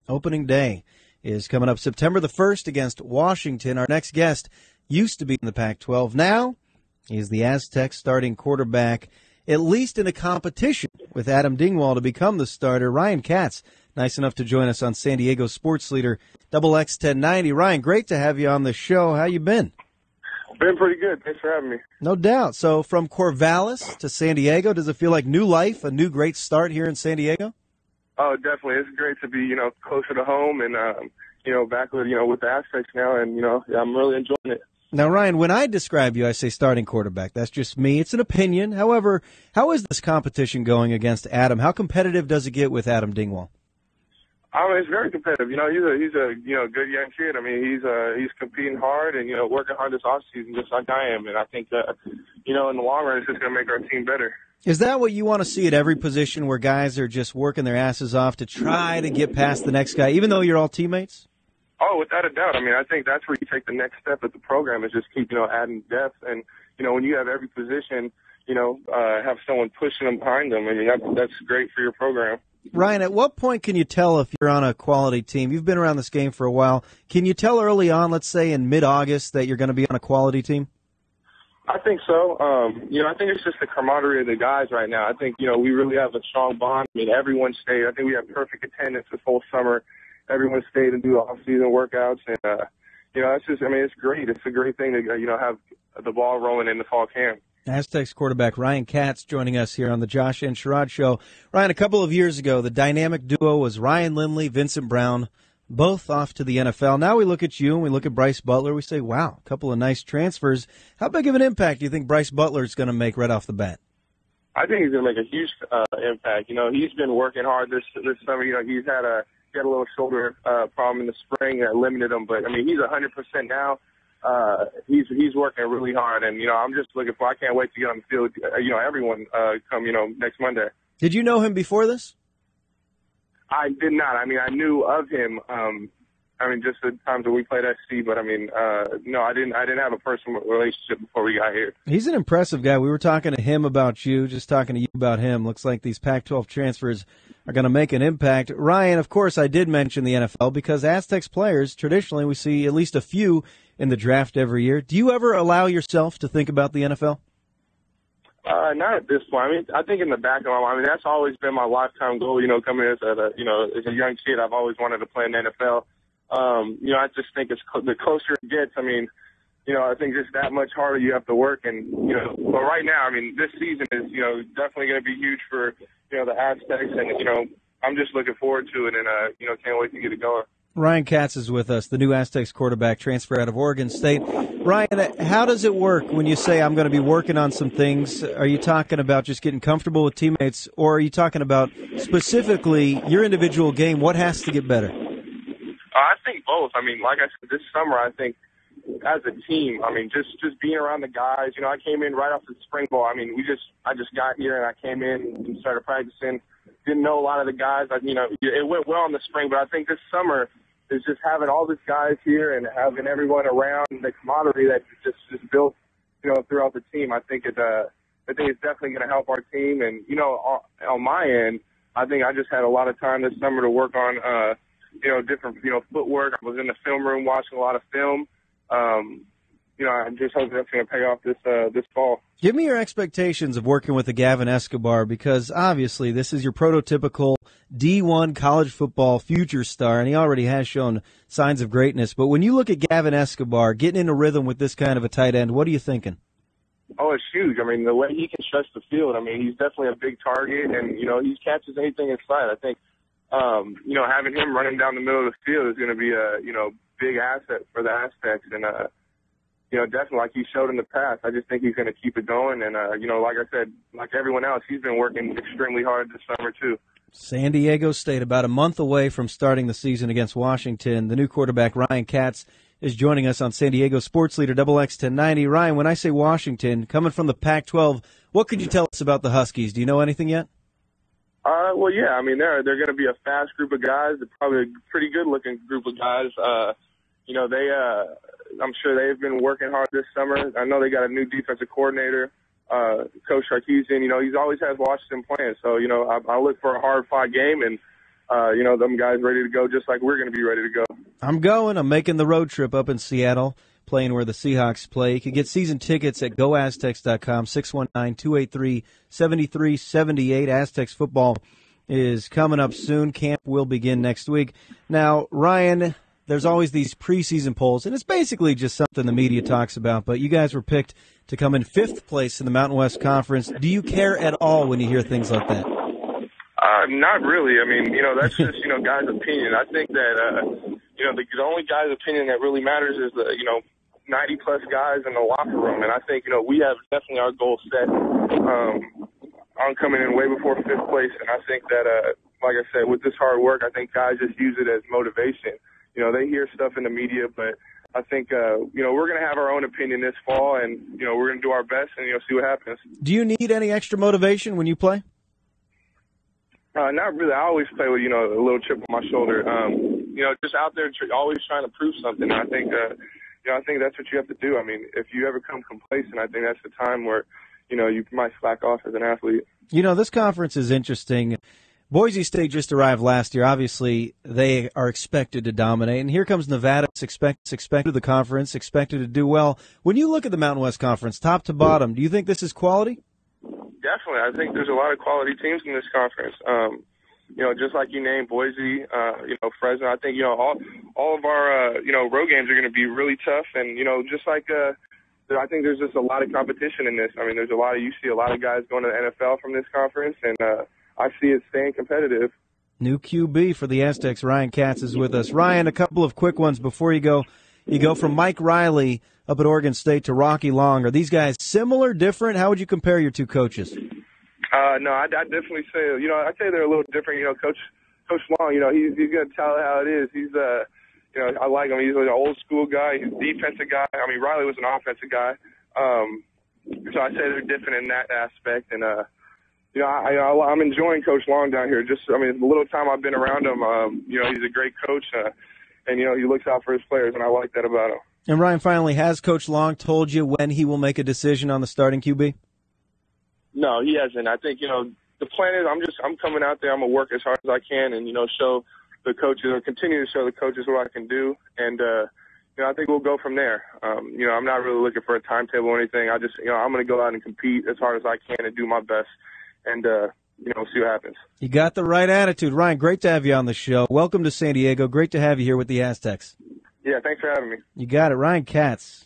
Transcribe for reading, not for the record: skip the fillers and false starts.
Opening day is coming up September the 1st against Washington. Our next guest used to be in the Pac-12. Now he's the Aztecs starting quarterback, at least in a competition with Adam Dingwall to become the starter. Ryan Katz, nice enough to join us on San Diego Sports Leader XX 1090. Ryan, great to have you on the show. How you been? Been pretty good. Thanks for having me. No doubt. So from Corvallis to San Diego, does it feel like new life, a new great start here in San Diego? Oh, definitely. It's great to be, closer to home and, back with, with the Aztecs now. And, I'm really enjoying it. Now, Ryan, when I describe you, I say starting quarterback. That's just me. It's an opinion. However, how is this competition going against Adam? How competitive does it get with Adam Dingwall? It's very competitive. He's a good young kid. He's competing hard and, working hard this offseason just like I am. And I think that, in the long run, it's just going to make our team better. Is that what you want to see at every position where guys are just working their asses off to try to get past the next guy, even though you're all teammates? Oh, without a doubt. I think that's where you take the next step at the program is just keep, adding depth. And, when you have every position, have someone pushing them behind them, that's great for your program. Ryan, at what point can you tell if you're on a quality team? You've been around this game for a while. Can you tell early on, let's say in mid-August, that you're going to be on a quality team? I think so. I think it's just the camaraderie of the guys right now. I think, we really have a strong bond. Everyone stayed. I think we have perfect attendance this whole summer. Everyone stayed and do off-season workouts. And, it's just, it's great. It's a great thing to, have the ball rolling in the fall camp. Aztecs quarterback Ryan Katz joining us here on the Josh and Sherrod Show. Ryan, a couple of years ago, the dynamic duo was Ryan Lindley, Vincent Brown, both off to the NFL. Now we look at you and we look at Bryce Butler. We say, wow, a couple of nice transfers. How big of an impact do you think Bryce Butler is going to make right off the bat? I think he's going to make a huge impact. He's been working hard this summer. He had a little shoulder problem in the spring that limited him, but he's 100% now. He's working really hard, and I'm just looking for. I can't wait to get on the field. Everyone come next Monday. Did you know him before this? I did not. I knew of him. Just the times that we played SC, but no, I didn't have a personal relationship before we got here. He's an impressive guy. We were talking to him about you, just talking to you about him. Looks like these Pac-12 transfers are going to make an impact. Ryan, of course, I did mention the NFL because Aztecs players, traditionally, we see at least a few in the draft every year. Do you ever allow yourself to think about the NFL? Not at this point. I think in the back of my mind, that's always been my lifetime goal. Coming as a young kid, I've always wanted to play in the NFL. I just think the closer it gets, I think just that much harder you have to work. And, but right now, this season is, definitely going to be huge for, the Aztecs. And, I'm just looking forward to it and, can't wait to get it going. Ryan Katz is with us, the new Aztecs quarterback, transfer out of Oregon State. Ryan, how does it work when you say I'm going to be working on some things? Are you talking about just getting comfortable with teammates, or are you talking about specifically your individual game? What has to get better? I think both. Like I said, this summer, I think as a team, just being around the guys. I came in right off the spring ball. I just got here and I came in and started practicing. Didn't know a lot of the guys. It went well in the spring, but I think this summer is just having all these guys here and having everyone around, the camaraderie that just built, throughout the team. I think it's definitely going to help our team. And, on my end, I think I just had a lot of time this summer to work on, different, footwork. I was in the film room watching a lot of film. I just hope that's going to pay off this fall. Give me your expectations of working with the Gavin Escobar, because obviously this is your prototypical D1 college football future star, and he already has shown signs of greatness. But when you look at Gavin Escobar getting into rhythm with this kind of a tight end, what are you thinking? Oh, it's huge. The way he can stretch the field, he's definitely a big target, and, he catches anything in sight. I think, having him running down the middle of the field is going to be a, big asset for the Aztecs. And, definitely like he showed in the past, I just think he's going to keep it going. And, like I said, like everyone else, he's been working extremely hard this summer, too. San Diego State, about a month away from starting the season against Washington. The new quarterback, Ryan Katz, is joining us on San Diego Sports Leader XX 1090. Ryan, when I say Washington, coming from the Pac-12, what could you tell us about the Huskies? Do you know anything yet? Well, yeah. They're going to be a fast group of guys. They're probably a pretty good-looking group of guys. I'm sure they've been working hard this summer. I know they got a new defensive coordinator, Coach Sarkisian. He's always had Washington playing. So, I look for a hard-fought game, and them guys ready to go just like we're going to be ready to go. I'm going. I'm making the road trip up in Seattle, playing where the Seahawks play. You can get season tickets at goaztecs.com, 619-283-7378. Aztecs football is coming up soon. Camp will begin next week. Now, Ryan, there's always these preseason polls, and it's basically just something the media talks about, but you guys were picked to come in 5th place in the Mountain West Conference. Do you care at all when you hear things like that? Not really. I mean, that's just, guys' opinion. I think that, the only guy's opinion that really matters is the, 90-plus guys in the locker room. And I think, we have definitely our goal set on coming in way before 5th place. And I think that, like I said, with this hard work, I think guys just use it as motivation. They hear stuff in the media, but I think, we're going to have our own opinion this fall, and, we're going to do our best and, see what happens. Do you need any extra motivation when you play? Not really. I always play with, a little chip on my shoulder. Just out there always trying to prove something. I think, I think that's what you have to do. I mean, if you ever come complacent, I think that's the time where, you might slack off as an athlete. This conference is interesting. Boise State just arrived last year. Obviously, they are expected to dominate. And here comes Nevada, expected the conference, expected to do well. When you look at the Mountain West Conference, top to bottom, do you think this is quality? Definitely. I think there's a lot of quality teams in this conference. Just like you named Boise, Fresno. I think, all of our, road games are going to be really tough. And, just like I think there's just a lot of competition in this. I mean, you see a lot of guys going to the NFL from this conference, and I see it staying competitive. New QB for the Aztecs, Ryan Katz, is with us. Ryan, a couple of quick ones before you go. You go from Mike Riley up at Oregon State to Rocky Long. Are these guys similar, different? How would you compare your two coaches? No, I'd definitely say, I'd say they're a little different. Coach Long, he's going to tell it how it is. He's, I like him. He's an old school guy. He's a defensive guy. I mean, Riley was an offensive guy. So I'd say they're different in that aspect. And, I'm enjoying Coach Long down here. The little time I've been around him, he's a great coach, and, he looks out for his players, and I like that about him. And Ryan, finally, has Coach Long told you when he will make a decision on the starting QB? No, he hasn't. I think, the plan is I'm coming out there. I'm going to work as hard as I can and, show the coaches or continue to show the coaches what I can do. And, I think we'll go from there. I'm not really looking for a timetable or anything. I'm going to go out and compete as hard as I can and do my best. And, see what happens. You got the right attitude. Ryan, great to have you on the show. Welcome to San Diego. Great to have you here with the Aztecs. Yeah, thanks for having me. You got it. Ryan Katz.